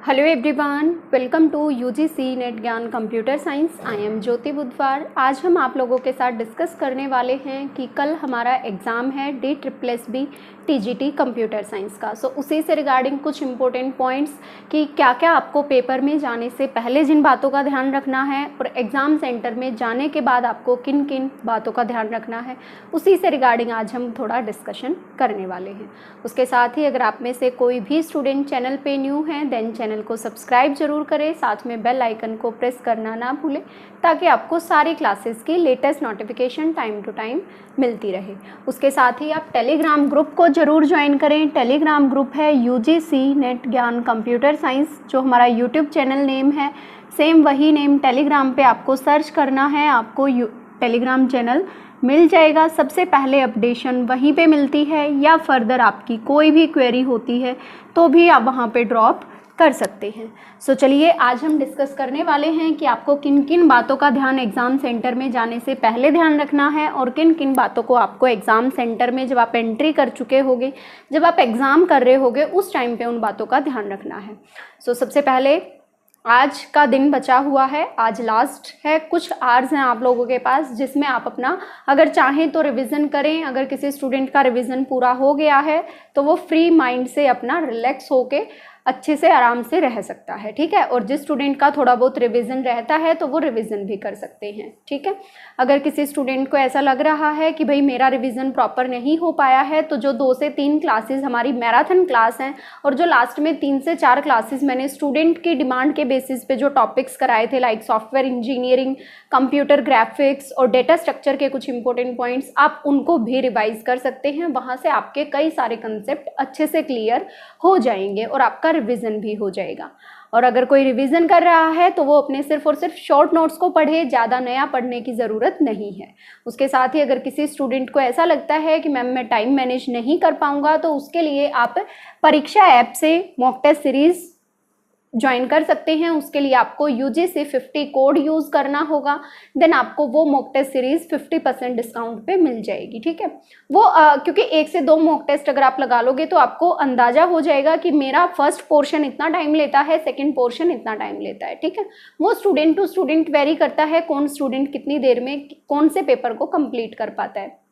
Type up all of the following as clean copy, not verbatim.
Hello everyone, welcome to UGC NET Gyan computer science. I am Jyoti Budhwar. आज हम आप लोगों के साथ डिस्कस करने वाले हैं कि कल हमारा एग्ज़ाम है DSSB TGT कंप्यूटर साइंस का। सो उसी से रिगार्डिंग कुछ इंपॉर्टेंट पॉइंट्स कि क्या क्या आपको पेपर में जाने से पहले जिन बातों का ध्यान रखना है और एग्ज़ाम सेंटर में जाने के बाद आपको किन किन बातों का ध्यान रखना है, उसी से रिगार्डिंग आज हम थोड़ा डिस्कशन करने वाले हैं। उसके साथ ही अगर आप में से कोई भी स्टूडेंट चैनल पे न्यू हैं देन चैनल को सब्सक्राइब जरूर करें, साथ में बेल आइकन को प्रेस करना ना भूलें ताकि आपको सारी क्लासेस की latest notification time to time मिलती रहे। उसके साथ ही आप टेलीग्राम ग्रुप को ज़रूर ज्वाइन करें। टेलीग्राम ग्रुप है UGC net Gyan computer science, जो हमारा यूट्यूब चैनल नेम है सेम वही नेम टेलीग्राम पे आपको सर्च करना है, आपको टेलीग्राम चैनल मिल जाएगा। सबसे पहले अपडेशन वहीं पे मिलती है या फर्दर आपकी कोई भी क्वेरी होती है तो भी आप वहाँ पे ड्रॉप कर सकते हैं। सो चलिए आज हम डिस्कस करने वाले हैं कि आपको किन किन बातों का ध्यान एग्ज़ाम सेंटर में जाने से पहले ध्यान रखना है और किन किन बातों को आपको एग्ज़ाम सेंटर में जब आप एंट्री कर चुके होगे, जब आप एग्ज़ाम कर रहे होगे उस टाइम पे उन बातों का ध्यान रखना है। सो सबसे पहले आज का दिन बचा हुआ है, आज लास्ट है, कुछ आवर्स हैं आप लोगों के पास जिसमें आप अपना अगर चाहें तो रिवीजन करें। अगर किसी स्टूडेंट का रिवीजन पूरा हो गया है तो वो फ्री माइंड से अपना रिलैक्स होके अच्छे से आराम से रह सकता है, ठीक है। और जिस स्टूडेंट का थोड़ा बहुत रिवीजन रहता है तो वो रिवीजन भी कर सकते हैं, ठीक है। अगर किसी स्टूडेंट को ऐसा लग रहा है कि भाई मेरा रिवीजन प्रॉपर नहीं हो पाया है तो जो 2 से 3 क्लासेस हमारी मैराथन क्लास हैं और जो लास्ट में 3 से 4 क्लासेस मैंने स्टूडेंट की डिमांड के बेसिस पे जो टॉपिक्स कराए थे like software engineering, computer graphics और डेटा स्ट्रक्चर के कुछ इंपॉर्टेंट पॉइंट्स, आप उनको भी रिवाइज कर सकते हैं। वहाँ से आपके कई सारे कंसेप्ट अच्छे से क्लियर हो जाएंगे और आपका रिवीजन भी हो जाएगा। और अगर कोई रिवीजन कर रहा है तो वो अपने सिर्फ और सिर्फ शॉर्ट नोट्स को पढ़े, ज़्यादा नया पढ़ने की ज़रूरत नहीं है। उसके साथ ही अगर किसी स्टूडेंट को ऐसा लगता है कि मैम मैं टाइम मैनेज नहीं कर पाऊंगा तो उसके लिए आप परीक्षा ऐप से मॉक टेस्ट सीरीज़ ज्वाइन कर सकते हैं। उसके लिए आपको UGC 50 कोड यूज़ करना होगा, देन आपको वो मॉक टेस्ट सीरीज़ 50% डिस्काउंट पे मिल जाएगी, ठीक है। वो क्योंकि 1 से 2 मॉक टेस्ट अगर आप लगा लोगे तो आपको अंदाज़ा हो जाएगा कि मेरा फर्स्ट पोर्शन इतना टाइम लेता है, सेकंड पोर्शन इतना टाइम लेता है, ठीक है। वो स्टूडेंट टू स्टूडेंट वेरी करता है कौन स्टूडेंट कितनी देर में कौन से पेपर को कंप्लीट कर पाता है।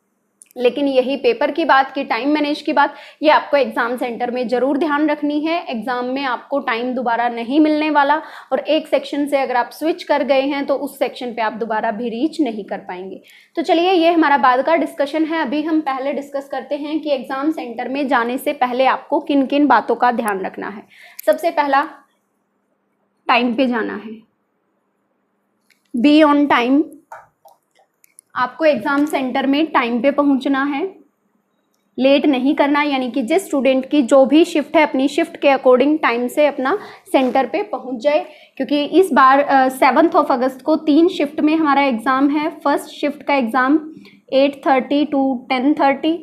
लेकिन यही पेपर की बात की टाइम मैनेज की बात, ये आपको एग्जाम सेंटर में ज़रूर ध्यान रखनी है। एग्जाम में आपको टाइम दोबारा नहीं मिलने वाला और एक सेक्शन से अगर आप स्विच कर गए हैं तो उस सेक्शन पे आप दोबारा भी रीच नहीं कर पाएंगे। तो चलिए ये हमारा बाद का डिस्कशन है। अभी हम पहले डिस्कस करते हैं कि एग्जाम सेंटर में जाने से पहले आपको किन किन बातों का ध्यान रखना है। सबसे पहला, टाइम पे जाना है, बी ऑन टाइम। आपको एग्ज़ाम सेंटर में टाइम पे पहुंचना है, लेट नहीं करना, यानी कि जिस स्टूडेंट की जो भी शिफ्ट है अपनी शिफ्ट के अकॉर्डिंग टाइम से अपना सेंटर पे पहुंच जाए। क्योंकि इस बार 7 अगस्त को 3 शिफ्ट में हमारा एग्ज़ाम है। फर्स्ट शिफ्ट का एग्ज़ाम 8:30 to 10:30,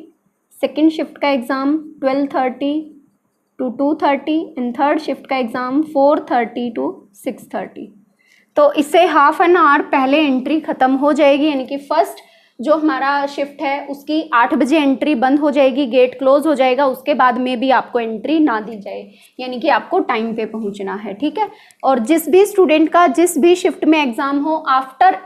सेकेंड शिफ्ट का exam 12:30 to 2:30 and third shift का एग्ज़ाम 4:30 to 6:30। तो इससे हाफ एन आवर पहले एंट्री ख़त्म हो जाएगी, यानी कि फर्स्ट जो हमारा शिफ्ट है उसकी 8 बजे एंट्री बंद हो जाएगी, गेट क्लोज हो जाएगा। उसके बाद में भी आपको एंट्री ना दी जाए, यानी कि आपको टाइम पे पहुंचना है, ठीक है। और जिस भी स्टूडेंट का जिस भी शिफ्ट में एग्ज़ाम हो, आफ्टर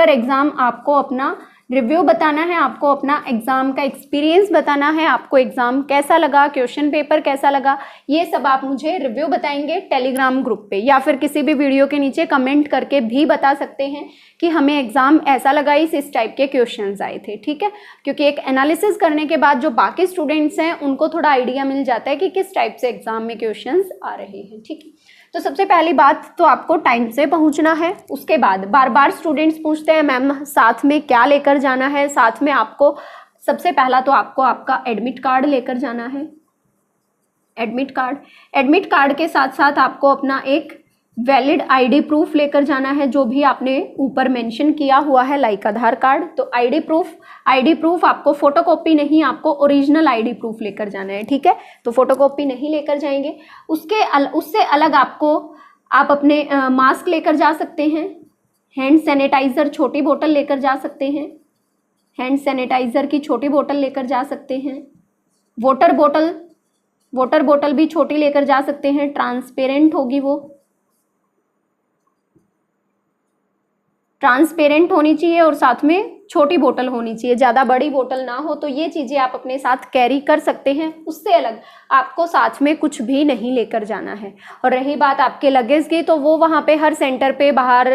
एग्ज़ाम आपको अपना रिव्यू बताना है, आपको अपना एग्ज़ाम का एक्सपीरियंस बताना है, आपको एग्ज़ाम कैसा लगा, क्वेश्चन पेपर कैसा लगा, ये सब आप मुझे रिव्यू बताएंगे टेलीग्राम ग्रुप पे या फिर किसी भी वीडियो के नीचे कमेंट करके भी बता सकते हैं कि हमें एग्ज़ाम ऐसा लगा, इस टाइप के क्वेश्चंस आए थे, ठीक है। क्योंकि एक एनालिसिस करने के बाद जो बाकी स्टूडेंट्स हैं उनको थोड़ा आइडिया मिल जाता है कि किस टाइप से एग्ज़ाम में क्वेश्चंस आ रहे हैं, ठीक है। तो सबसे पहली बात तो आपको टाइम से पहुंचना है। उसके बाद बार बार स्टूडेंट्स पूछते हैं मैम साथ में क्या लेकर जाना है। साथ में आपको सबसे पहला तो आपको आपका एडमिट कार्ड लेकर जाना है। एडमिट कार्ड के साथ साथ आपको अपना एक वैलिड ID प्रूफ लेकर जाना है, जो भी आपने ऊपर मेंशन किया हुआ है लाइक आधार कार्ड। तो ID प्रूफ आपको फोटोकॉपी नहीं, आपको ओरिजिनल ID प्रूफ लेकर जाना है, ठीक है। तो फोटोकॉपी नहीं लेकर जाएंगे। उससे अलग आप अपने मास्क लेकर जा सकते हैं, हैंड सैनिटाइज़र छोटी बोतल लेकर जा सकते हैं, हैंड सैनिटाइज़र की छोटी बोतल लेकर जा सकते हैं, वाटर बोतल वाटर बोतल भी छोटी लेकर जा सकते हैं, ट्रांसपेरेंट होगी, वो ट्रांसपेरेंट होनी चाहिए और साथ में छोटी बोतल होनी चाहिए, ज़्यादा बड़ी बोतल ना हो। तो ये चीज़ें आप अपने साथ कैरी कर सकते हैं। उससे अलग आपको साथ में कुछ भी नहीं लेकर जाना है। और रही बात आपके लगेज की, तो वो वहाँ पे हर सेंटर पे बाहर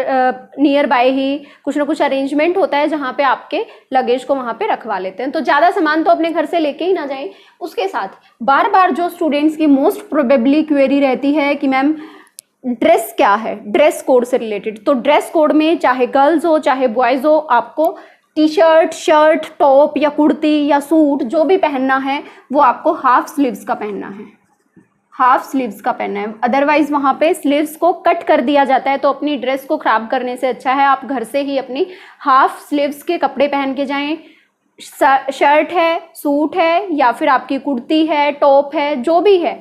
नियर बाय ही कुछ ना कुछ अरेंजमेंट होता है जहाँ पे आपके लगेज को वहाँ पे रखवा लेते हैं। तो ज़्यादा सामान तो अपने घर से लेके ही ना जाएं। उसके साथ बार बार जो स्टूडेंट्स की मोस्ट प्रोबेबली क्वेरी रहती है कि मैम ड्रेस क्या है, ड्रेस कोड से रिलेटेड। तो ड्रेस कोड में चाहे गर्ल्स हो चाहे बॉयज़ हो, आपको टी शर्ट, शर्ट, टॉप या कुर्ती या सूट जो भी पहनना है वो आपको हाफ स्लीव्स का पहनना है, हाफ स्लीव्स का पहनना है। अदरवाइज वहाँ पे स्लीव्स को कट कर दिया जाता है। तो अपनी ड्रेस को खराब करने से अच्छा है आप घर से ही अपनी हाफ स्लीव्स के कपड़े पहन के जाएं। शर्ट है, सूट है या फिर आपकी कुर्ती है, टॉप है, जो भी है,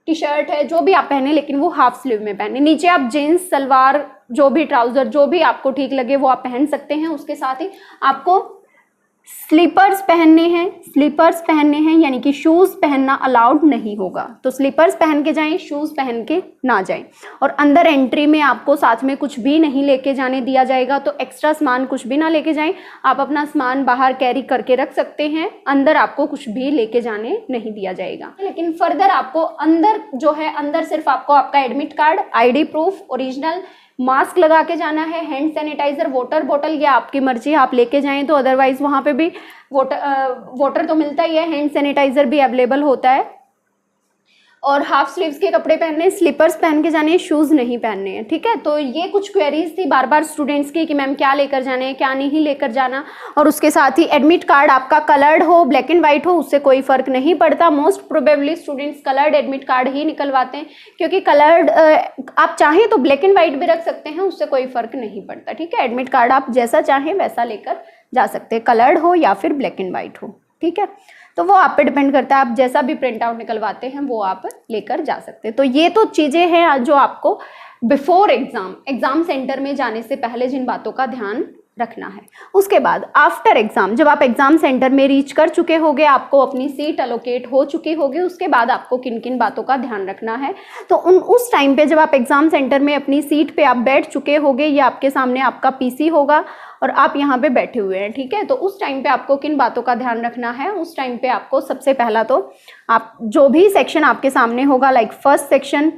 टी शर्ट है, जो भी आप पहने, लेकिन वो हाफ स्लीव में पहने। नीचे आप जीन्स, सलवार, जो भी ट्राउजर, जो भी आपको ठीक लगे वो आप पहन सकते हैं। उसके साथ ही आपको स्लीपर्स पहनने हैं, स्लीपर्स पहनने हैं, यानी कि शूज़ पहनना अलाउड नहीं होगा। तो स्लीपर्स पहन के जाएं, शूज़ पहन के ना जाएं। और अंदर एंट्री में आपको साथ में कुछ भी नहीं लेके जाने दिया जाएगा। तो एक्स्ट्रा सामान कुछ भी ना लेके जाएं। आप अपना सामान बाहर कैरी करके रख सकते हैं, अंदर आपको कुछ भी लेके जाने नहीं दिया जाएगा। लेकिन फर्दर आपको अंदर जो है, अंदर सिर्फ आपको आपका admit card, ID proof, original, mask लगा के जाना है, हैंड सैनिटाइजर, वाटर बोतल, या आपकी मर्जी आप लेके जाएं तो अदरवाइज वहाँ पे भी वाटर तो मिलता ही है, हैंड सैनिटाइजर भी अवेलेबल होता है। और हाफ स्लीव्स के कपड़े पहनने, स्लीपर्स पहन के जाने, शूज़ नहीं पहनने हैं। ठीक है, तो ये कुछ क्वेरीज थी बार बार स्टूडेंट्स की कि मैम क्या लेकर जाना है, क्या नहीं लेकर जाना। और उसके साथ ही एडमिट कार्ड आपका कलर्ड हो, ब्लैक एंड वाइट हो, उससे कोई फ़र्क नहीं पड़ता। Most probably students coloured admit card ही निकलवाते हैं, क्योंकि कलर्ड आप चाहें तो ब्लैक एंड वाइट भी रख सकते हैं, उससे कोई फ़र्क नहीं पड़ता। ठीक है, एडमिट कार्ड आप जैसा चाहें वैसा लेकर जा सकते हैं, कलर्ड हो या फिर ब्लैक एंड वाइट हो। ठीक है, तो वो आप पे डिपेंड करता है, आप जैसा भी प्रिंट आउट निकलवाते हैं वो आप लेकर जा सकते हैं। तो ये तो चीज़ें हैं जो आपको बिफोर एग्ज़ाम सेंटर में जाने से पहले जिन बातों का ध्यान रखना है। उसके बाद आफ्टर एग्ज़ाम, जब आप एग्ज़ाम सेंटर में रीच कर चुके होंगे, आपको अपनी सीट अलोकेट हो चुकी होगी, उसके बाद आपको किन किन बातों का ध्यान रखना है। तो उस टाइम पे जब आप एग्ज़ाम सेंटर में अपनी सीट पे आप बैठ चुके होंगे, या आपके सामने आपका PC होगा और आप यहाँ पे बैठे हुए हैं। ठीक है, तो उस टाइम पे आपको किन बातों का ध्यान रखना है। उस टाइम पे आपको सबसे पहला तो आप जो भी सेक्शन आपके सामने होगा, लाइक फर्स्ट सेक्शन,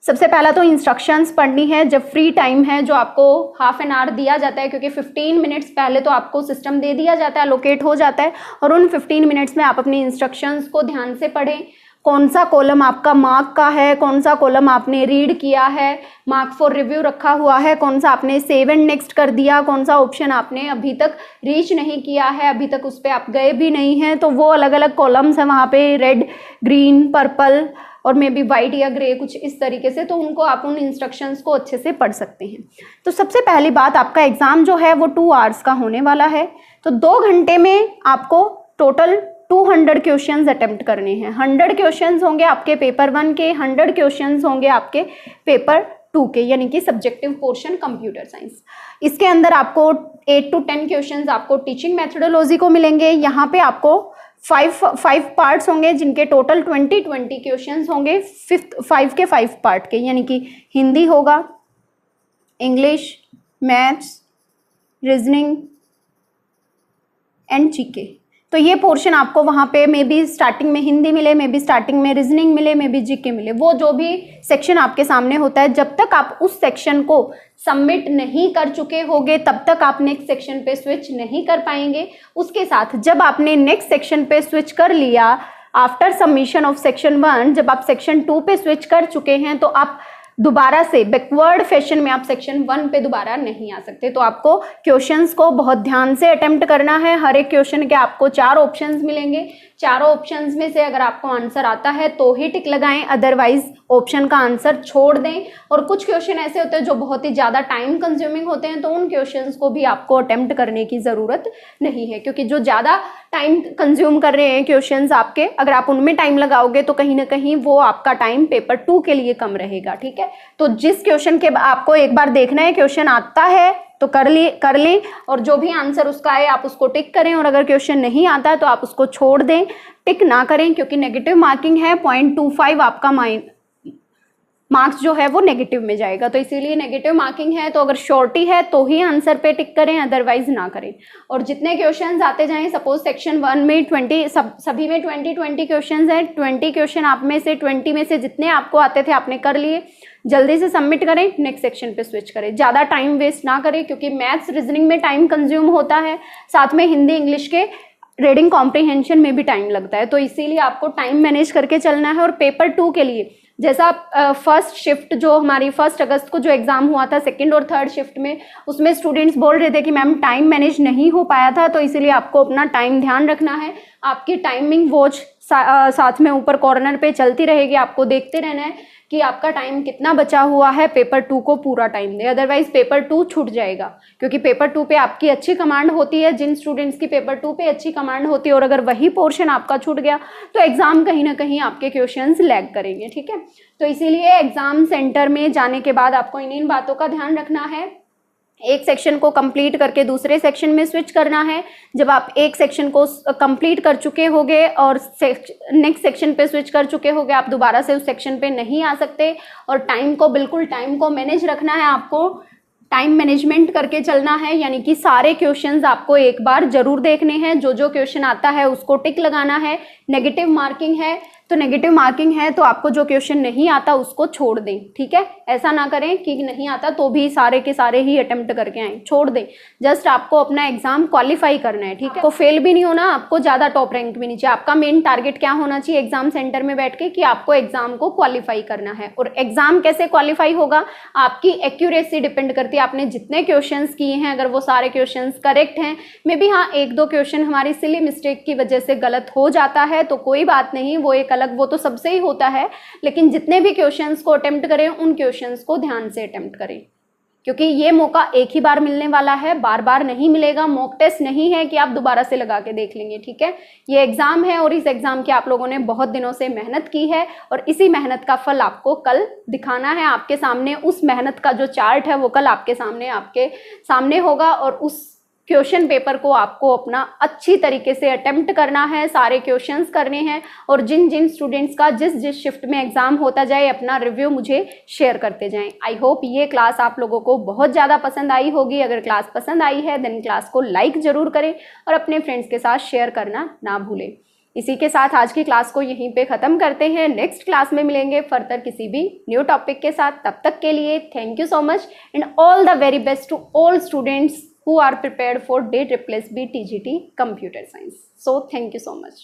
सबसे पहला तो इंस्ट्रक्शंस पढ़नी है। जब फ्री टाइम है जो आपको हाफ एन आवर दिया जाता है, क्योंकि 15 मिनट्स पहले तो आपको सिस्टम दे दिया जाता है, लोकेट हो जाता है, और उन 15 मिनट्स में आप अपनी इंस्ट्रक्शंस को ध्यान से पढ़ें। कौन सा कॉलम आपका मार्क का है, कौन सा कॉलम आपने रीड किया है, मार्क फॉर रिव्यू रखा हुआ है, कौन सा आपने सेव एंड नेक्स्ट कर दिया, कौन सा ऑप्शन आपने अभी तक रीच नहीं किया है, अभी तक उस पर आप गए भी नहीं हैं। तो वो अलग अलग कॉलम्स हैं वहाँ पे, रेड, ग्रीन, पर्पल और मे बी वाइट या ग्रे, कुछ इस तरीके से। तो उनको आप उन इंस्ट्रक्शंस को अच्छे से पढ़ सकते हैं। तो सबसे पहली बात, आपका एग्ज़ाम जो है वो 2 आवर्स का होने वाला है। तो 2 घंटे में आपको टोटल 200 क्वेश्चंस अटेम्प्ट करने हैं। 100 क्वेश्चंस होंगे आपके पेपर 1 के, 100 क्वेश्चंस होंगे आपके पेपर 2 के, यानी कि सब्जेक्टिव पोर्शन कंप्यूटर साइंस। इसके अंदर आपको 8 to 10 क्वेश्चंस आपको टीचिंग मेथोडोलॉजी को मिलेंगे। यहाँ पे आपको 5 पार्ट्स होंगे, जिनके टोटल 20 क्वेश्चंस होंगे, 5 के 5 पार्ट के, यानी कि हिंदी होगा, English, maths, reasoning and GK. तो ये पोर्शन आपको वहाँ पे मे बी स्टार्टिंग में हिंदी मिले, मे बी स्टार्टिंग में रीजनिंग मिले, मे बी जीके मिले, वो जो भी सेक्शन आपके सामने होता है, जब तक आप उस सेक्शन को सबमिट नहीं कर चुके होंगे तब तक आप नेक्स्ट सेक्शन पे स्विच नहीं कर पाएंगे। उसके साथ जब आपने नेक्स्ट सेक्शन पे स्विच कर लिया, आफ्टर सबमिशन ऑफ सेक्शन 1, जब आप सेक्शन 2 पे स्विच कर चुके हैं, तो आप दोबारा से बैकवर्ड फैशन में आप सेक्शन 1 पे दोबारा नहीं आ सकते। तो आपको क्वेश्चंस को बहुत ध्यान से अटेम्प्ट करना है। हर एक क्वेश्चन के आपको 4 ऑप्शंस मिलेंगे। चारों ऑप्शंस में से अगर आपको आंसर आता है तो ही टिक लगाएं, अदरवाइज ऑप्शन का आंसर छोड़ दें। और कुछ क्वेश्चन ऐसे होते हैं जो बहुत ही ज़्यादा टाइम कंज्यूमिंग होते हैं, तो उन क्वेश्चंस को भी आपको अटेम्प्ट करने की ज़रूरत नहीं है, क्योंकि जो ज़्यादा टाइम कंज्यूम कर रहे हैं क्वेश्चंस आपके, अगर आप उनमें टाइम लगाओगे तो कहीं ना कहीं वो आपका टाइम पेपर 2 के लिए कम रहेगा। ठीक है, तो जिस क्वेश्चन के आपको एक बार देखना है, क्वेश्चन आता है तो कर लें, और जो भी आंसर उसका है आप उसको टिक करें, और अगर क्वेश्चन नहीं आता है तो आप उसको छोड़ दें। टिक ना करें, क्योंकि नेगेटिव मार्किंग है, 0.25 आपका मार्क्स जो है वो नेगेटिव में जाएगा। तो इसीलिए नेगेटिव मार्किंग है, तो अगर शॉर्टी है तो ही आंसर पे टिक करें, अदरवाइज ना करें। और जितने क्वेश्चंस आते जाएं, सपोज सेक्शन 1 में 20 सभी में 20 क्वेश्चंस हैं, 20 क्वेश्चन आप में से 20 में से जितने आपको आते थे आपने कर लिए, जल्दी से सबमिट करें, नेक्स्ट सेक्शन पे स्विच करें, ज़्यादा टाइम वेस्ट ना करें, क्योंकि मैथ्स रीजनिंग में टाइम कंज्यूम होता है, साथ में हिंदी इंग्लिश के रीडिंग कॉम्प्रिहेंशन में भी टाइम लगता है। तो इसीलिए आपको टाइम मैनेज करके चलना है। और पेपर 2 के लिए जैसा फर्स्ट शिफ्ट जो हमारी 1 अगस्त को जो एग्जाम हुआ था, सेकंड और थर्ड शिफ्ट में, उसमें स्टूडेंट्स बोल रहे थे कि मैम टाइम मैनेज नहीं हो पाया था, तो इसीलिए आपको अपना टाइम ध्यान रखना है। आपकी टाइमिंग वॉच साथ में ऊपर कॉर्नर पे चलती रहेगी, आपको देखते रहना है कि आपका टाइम कितना बचा हुआ है, पेपर 2 को पूरा टाइम दे, अदरवाइज पेपर 2 छूट जाएगा। क्योंकि पेपर 2 पे आपकी अच्छी कमांड होती है, जिन स्टूडेंट्स की पेपर 2 पे अच्छी कमांड होती है, और अगर वही पोर्शन आपका छूट गया तो एग्जाम कहीं ना कहीं आपके क्वेश्चंस लैग करेंगे, ठीक है। तो इसीलिए एग्जाम सेंटर में जाने के बाद आपको इन बातों का ध्यान रखना है। एक सेक्शन को कंप्लीट करके दूसरे सेक्शन में स्विच करना है। जब आप एक सेक्शन को कंप्लीट कर चुके होगे और नेक्स्ट सेक्शन पे स्विच कर चुके होगे, आप दोबारा से उस सेक्शन पे नहीं आ सकते। और टाइम को मैनेज रखना है, आपको टाइम मैनेजमेंट करके चलना है, यानी कि सारे क्वेश्चंस आपको एक बार जरूर देखने हैं। जो जो क्वेश्चन आता है उसको टिक लगाना है। नेगेटिव मार्किंग है तो नेगेटिव मार्किंग है तो आपको जो क्वेश्चन नहीं आता उसको छोड़ दें, ठीक है। ऐसा ना करें कि नहीं आता तो भी सारे के सारे ही अटेम्प्ट करके आए, छोड़ दें। जस्ट आपको अपना एग्जाम क्वालिफाई करना है, ठीक है। आपको फेल भी नहीं होना, आपको ज़्यादा टॉप रैंक भी नहीं चाहिए। आपका मेन टारगेट क्या होना चाहिए एग्जाम सेंटर में बैठ के, कि आपको एग्जाम को क्वालिफाई करना है। और एग्जाम कैसे क्वालिफाई होगा, आपकी एक्यूरेसी डिपेंड करती है। आपने जितने क्वेश्चन किए हैं, अगर वो सारे क्वेश्चन करेक्ट हैं, मे बी हाँ 1-2 क्वेश्चन हमारी सिली मिस्टेक की वजह से गलत हो जाता है, तो कोई बात नहीं, वो एक अलग, वो तो सबसे ही होता है। लेकिन जितने भी क्वेश्चंस को अटेम्प्ट करें, उन क्वेश्चंस को ध्यान से अटेम्प्ट करें, क्योंकि ये मौका एक ही बार मिलने वाला है, बार बार नहीं मिलेगा। मॉक टेस्ट नहीं है कि आप दोबारा से लगा के देख लेंगे, ठीक है। ये एग्जाम है और इस एग्जाम की आप लोगों ने बहुत दिनों से मेहनत की है, और इसी मेहनत का फल आपको कल दिखाना है। आपके सामने उस मेहनत का जो चार्ट है वो कल आपके सामने होगा, और उस क्वेश्चन पेपर को आपको अपना अच्छी तरीके से अटेम्प्ट करना है, सारे क्वेश्चंस करने हैं। और जिन जिन स्टूडेंट्स का जिस जिस शिफ्ट में एग्जाम होता जाए, अपना रिव्यू मुझे शेयर करते जाएं। आई होप ये क्लास आप लोगों को बहुत ज़्यादा पसंद आई होगी। अगर क्लास पसंद आई है देन क्लास को लाइक ज़रूर करें और अपने फ्रेंड्स के साथ शेयर करना ना भूलें। इसी के साथ आज की क्लास को यहीं पे ख़त्म करते हैं। नेक्स्ट क्लास में मिलेंगे फर्दर किसी भी न्यू टॉपिक के साथ। तब तक के लिए thank you so much and all the very best to all students who are prepared for DEE TGT Computer Science. So thank you so much.